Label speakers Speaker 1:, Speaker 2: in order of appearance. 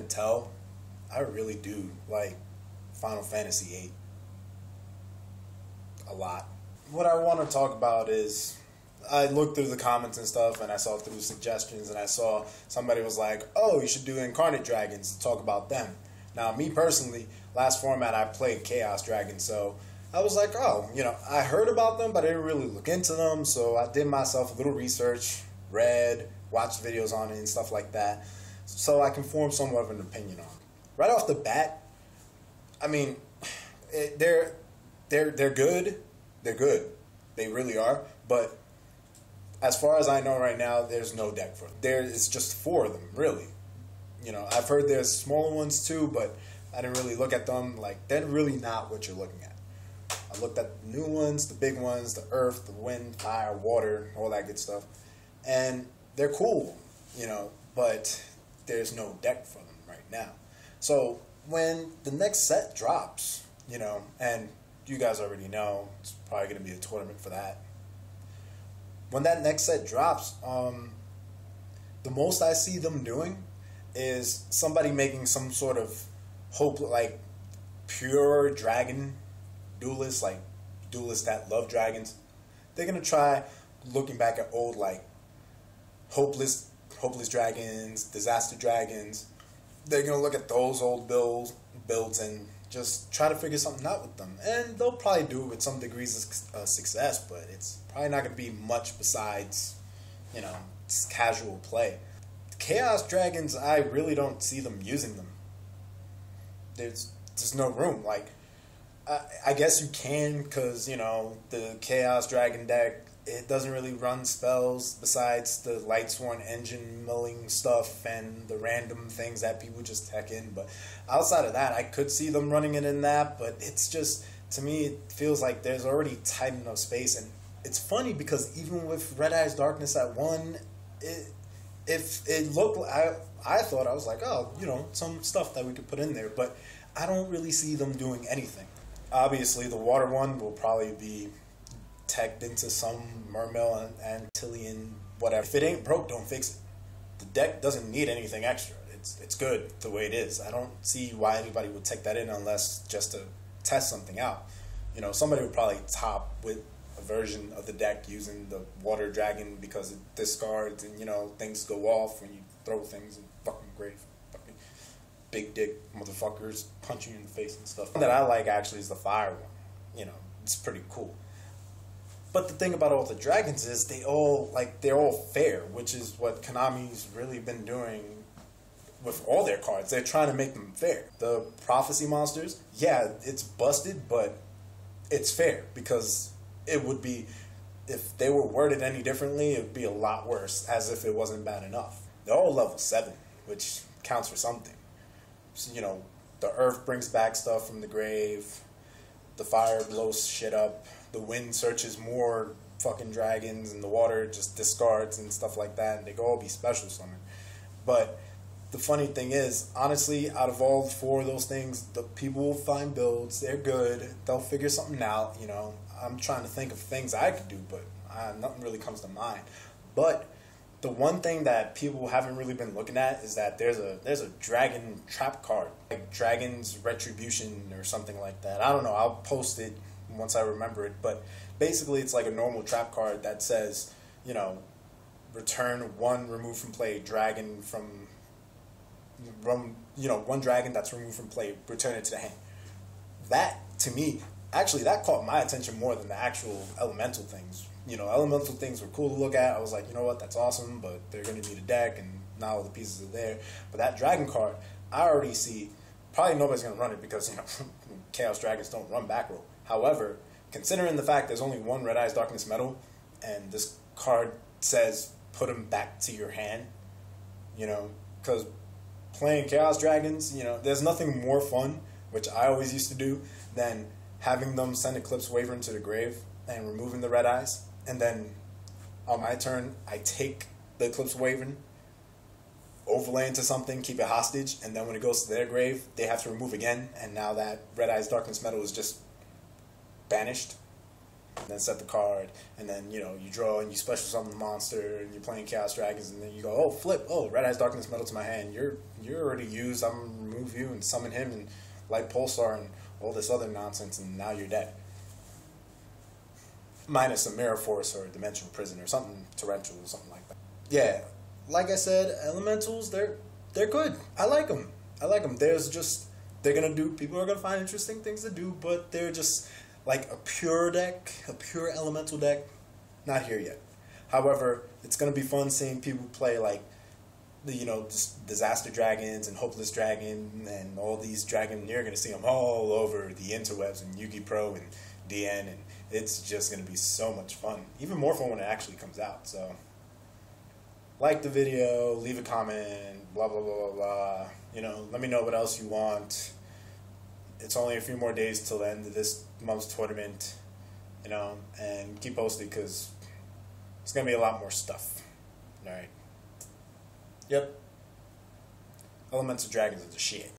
Speaker 1: couldn't tell, I really do like Final Fantasy VIII a lot. What I want to talk about is, I looked through the comments and stuff, and I saw through suggestions, and I saw somebody was like, oh, you should do Incarnate Dragons to talk about them. Now, me personally, last format I played Chaos Dragons, so I was like, oh, I heard about them, but I didn't really look into them, so I did myself a little research, read, watched videos on it and stuff like that, so I can form somewhat of an opinion on it. Right off the bat, I mean, they're good. They're good. They really are, but as far as I know right now, there's no deck for them. It's just 4 of them, really. I've heard there's smaller ones too, but I didn't really look at them. Like, they're really not what you're looking at. I looked at the new ones, the big ones, the earth, the wind, fire, water, all that good stuff. And they're cool, but there's no deck for them right now. So when the next set drops, and you guys already know, it's probably going to be a tournament for that. When that next set drops, the most I see them doing is somebody making some sort of like pure dragon duelists, like duelists that love dragons. They're gonna try looking back at old like hopeless dragons, disaster dragons. They're gonna look at those old builds and just try to figure something out with them, and they'll probably do it with some degrees of success, but it's probably not going to be much besides, casual play. Chaos Dragons, I really don't see them using them. There's no room. Like, I guess you can, because, the Chaos Dragon deck, it doesn't really run spells besides the Lightsworn engine milling stuff and the random things that people just tech in. But outside of that, I could see them running it in that, but it's just, to me, it feels like there's already tight enough space. And it's funny because even with Red Eyes Darkness at 1, if it looked, I thought, I was like, oh, some stuff that we could put in there, but I don't really see them doing anything. Obviously, the water one will probably be teched into some Mermail and Antillian, whatever. If it ain't broke, don't fix it. The deck doesn't need anything extra. It's good the way it is. I don't see why anybody would take that in unless just to test something out. Somebody would probably top with a version of the deck using the Water Dragon because it discards and, things go off when you throw things in fucking grave. Fucking big dick motherfuckers punch you in the face and stuff. The one that I like actually is the Fire one. It's pretty cool. But the thing about all the dragons is they're all fair, which is what Konami's really been doing with all their cards. They're trying to make them fair. The Prophecy monsters, yeah, it's busted, but it's fair because it would be, if they were worded any differently, it would be a lot worse, as if it wasn't bad enough. They're all level 7, which counts for something. So, the earth brings back stuff from the grave, the fire blows shit up, the wind searches more fucking dragons, and the water just discards and stuff like that, and they can all be special summoned. But the funny thing is, honestly, out of all 4 of those things, the people will find builds, they're good, they'll figure something out, I'm trying to think of things I could do, but nothing really comes to mind. But the one thing that people haven't really been looking at is that there's a dragon trap card, like Dragon's Retribution or something like that. I don't know, I'll post it once I remember it, but basically it's like a normal trap card that says, return 1 removed from play dragon from, one dragon that's removed from play, return it to the hand. That, to me, actually, that caught my attention more than the actual elemental things. Elemental things were cool to look at. I was like, you know what, that's awesome, but they're going to need a deck, and not all the pieces are there. But that dragon card, I already see, probably nobody's going to run it because, Chaos Dragons don't run back row. However, considering the fact there's only 1 Red Eyes Darkness Metal, and this card says, put them back to your hand, because playing Chaos Dragons, there's nothing more fun, which I always used to do, than having them send Eclipse Waver into the grave and removing the Red Eyes, and then on my turn, I take the Eclipse Waver, overlay into something, keep it hostage, and then when it goes to their grave, they have to remove again, and now that Red Eyes Darkness Metal is just banished. and then set the card, and then, you know, you draw and you special summon the monster, and you're playing Chaos Dragons, and then you go, oh, flip, oh, Red Eyes Darkness Metal to my hand. You're already used. I'm going to remove you and summon him and Light Pulsar and all this other nonsense, and now you're dead. Minus a Mirror Force or a Dimensional Prison or something torrential or something like that. Yeah, like I said, elementals, they're good. I like them. They're gonna do, people are gonna find interesting things to do, but they're just like a pure elemental deck, not here yet. However, it's gonna be fun seeing people play like the, you know, Disaster Dragons and Hopeless Dragon and all these dragons. You're gonna see them all over the interwebs and Yu-Gi Pro and DN, and it's just gonna be so much fun. Even more fun when it actually comes out. So, like the video, leave a comment, blah blah blah blah blah. You know, let me know what else you want. It's only a few more days till the end of this month's tournament, you know, and keep posted because it's gonna be a lot more stuff. All right. Yep. Elemental Dragons are the shit.